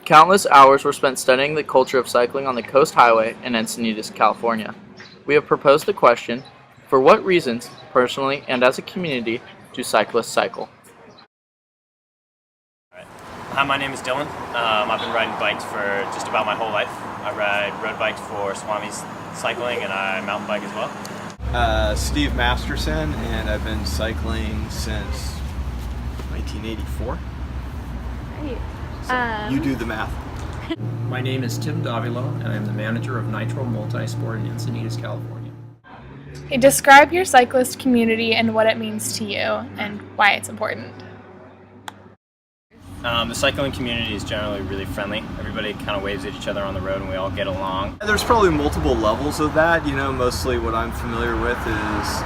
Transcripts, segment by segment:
Countless hours were spent studying the culture of cycling on the Coast Highway in Encinitas, California. We have proposed the question, for what reasons, personally and as a community, do cyclists cycle? Hi, my name is Dylan. I've been riding bikes for just about my whole life. I ride road bikes for Swami's Cycling and I mountain bike as well. Steve Masterson, and I've been cycling since 1984. Great. So you do the math. My name is Tim Davila, and I'm the manager of Nitro Multisport in Encinitas, California. Okay, describe your cyclist community and what it means to you and why it's important. The cycling community is generally really friendly. Everybody kind of waves at each other on the road and we all get along. There's probably multiple levels of that. Mostly what I'm familiar with is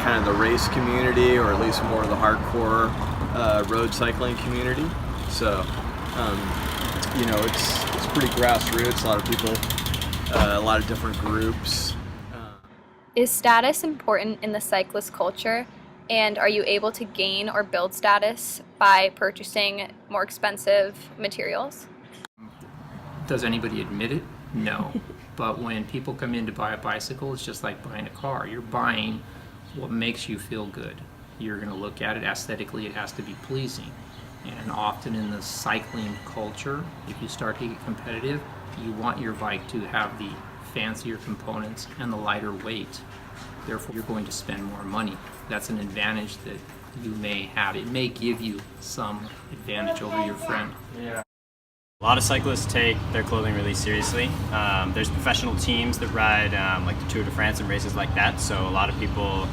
kind of the race community, or at least more of the hardcore road cycling community. So, it's pretty grassroots. A lot of people, a lot of different groups. Is status important in the cyclist culture? And are you able to gain or build status by purchasing more expensive materials? Does anybody admit it? No. But when people come in to buy a bicycle, it's just like buying a car. You're buying what makes you feel good. You're going to look at it aesthetically, it has to be pleasing. And often in the cycling culture, if you start to get competitive, you want your bike to have the fancier components and the lighter weight. Therefore, you're going to spend more money. That's an advantage that you may have. It may give you some advantage over your friend. Yeah. A lot of cyclists take their clothing really seriously. There's professional teams that ride like the Tour de France and races like that, so a lot of people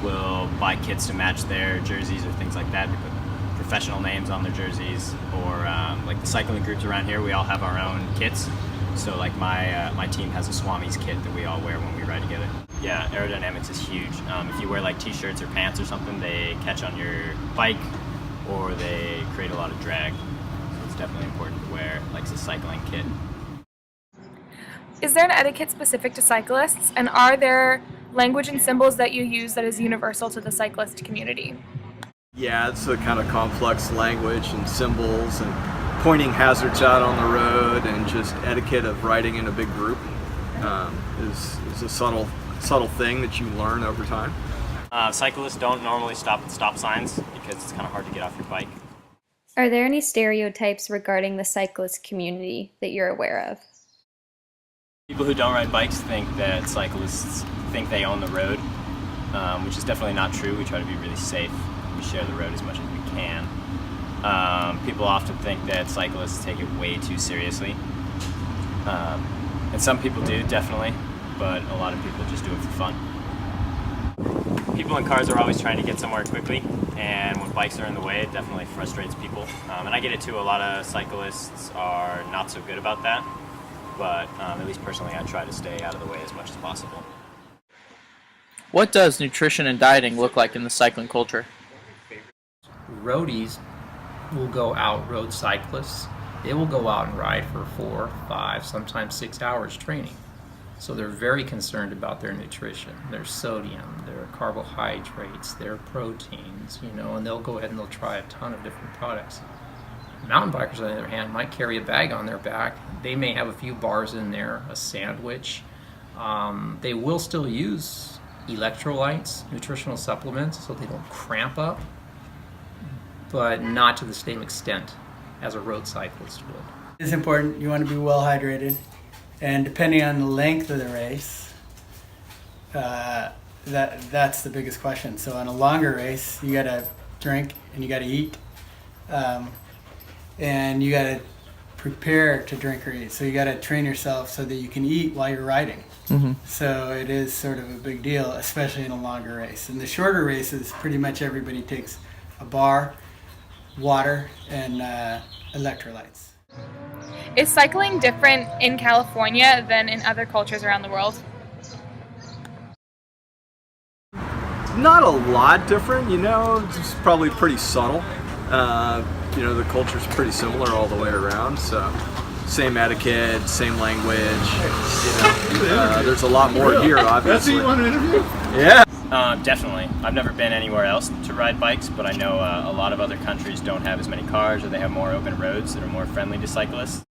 will buy kits to match their jerseys or things like that. They put professional names on their jerseys, or like the cycling groups around here, we all have our own kits. So like my team has a Swami's kit that we all wear when we ride together. Yeah, aerodynamics is huge. If you wear like t-shirts or pants or something, they catch on your bike or they create a lot of drag. So it's definitely important to wear like a cycling kit. Is there an etiquette specific to cyclists, and are there language and symbols that you use that is universal to the cyclist community? Yeah, it's a kind of complex language and symbols and pointing hazards out on the road, and just etiquette of riding in a big group is a subtle thing that you learn over time. Cyclists don't normally stop at stop signs because it's kind of hard to get off your bike. Are there any stereotypes regarding the cyclist community that you're aware of? People who don't ride bikes think that cyclists think they own the road, which is definitely not true. We try to be really safe. We share the road as much as we can. People often think that cyclists take it way too seriously. And some people do, definitely, but a lot of people just do it for fun. People in cars are always trying to get somewhere quickly, and when bikes are in the way, it definitely frustrates people. And I get it too. A lot of cyclists are not so good about that, but at least personally I try to stay out of the way as much as possible. What does nutrition and dieting look like in the cycling culture? Roadies will go out, road cyclists, they will go out and ride for 4, 5, sometimes 6 hours training. So they're very concerned about their nutrition, their sodium, their carbohydrates, their proteins, and they'll go ahead and they'll try a ton of different products. Mountain bikers, on the other hand, might carry a bag on their back. They may have a few bars in there, a sandwich. They will still use electrolytes, nutritional supplements, so they don't cramp up, but not to the same extent as a road cyclist would. It's important. You want to be well hydrated, and depending on the length of the race, that's the biggest question. So on a longer race, you got to drink and you got to eat, and you got to prepare to drink or eat. So you got to train yourself so that you can eat while you're riding. Mm-hmm. So it is sort of a big deal, especially in a longer race. In the shorter races, pretty much everybody takes a bar, water, and electrolytes. Is cycling different in California than in other cultures around the world? Not a lot different, it's probably pretty subtle. The culture's pretty similar all the way around, so same etiquette, same language. There's a lot more here, obviously. That's what you want to interview? Yeah. Definitely. I've never been anywhere else to ride bikes, but I know a lot of other countries don't have as many cars, or they have more open roads that are more friendly to cyclists.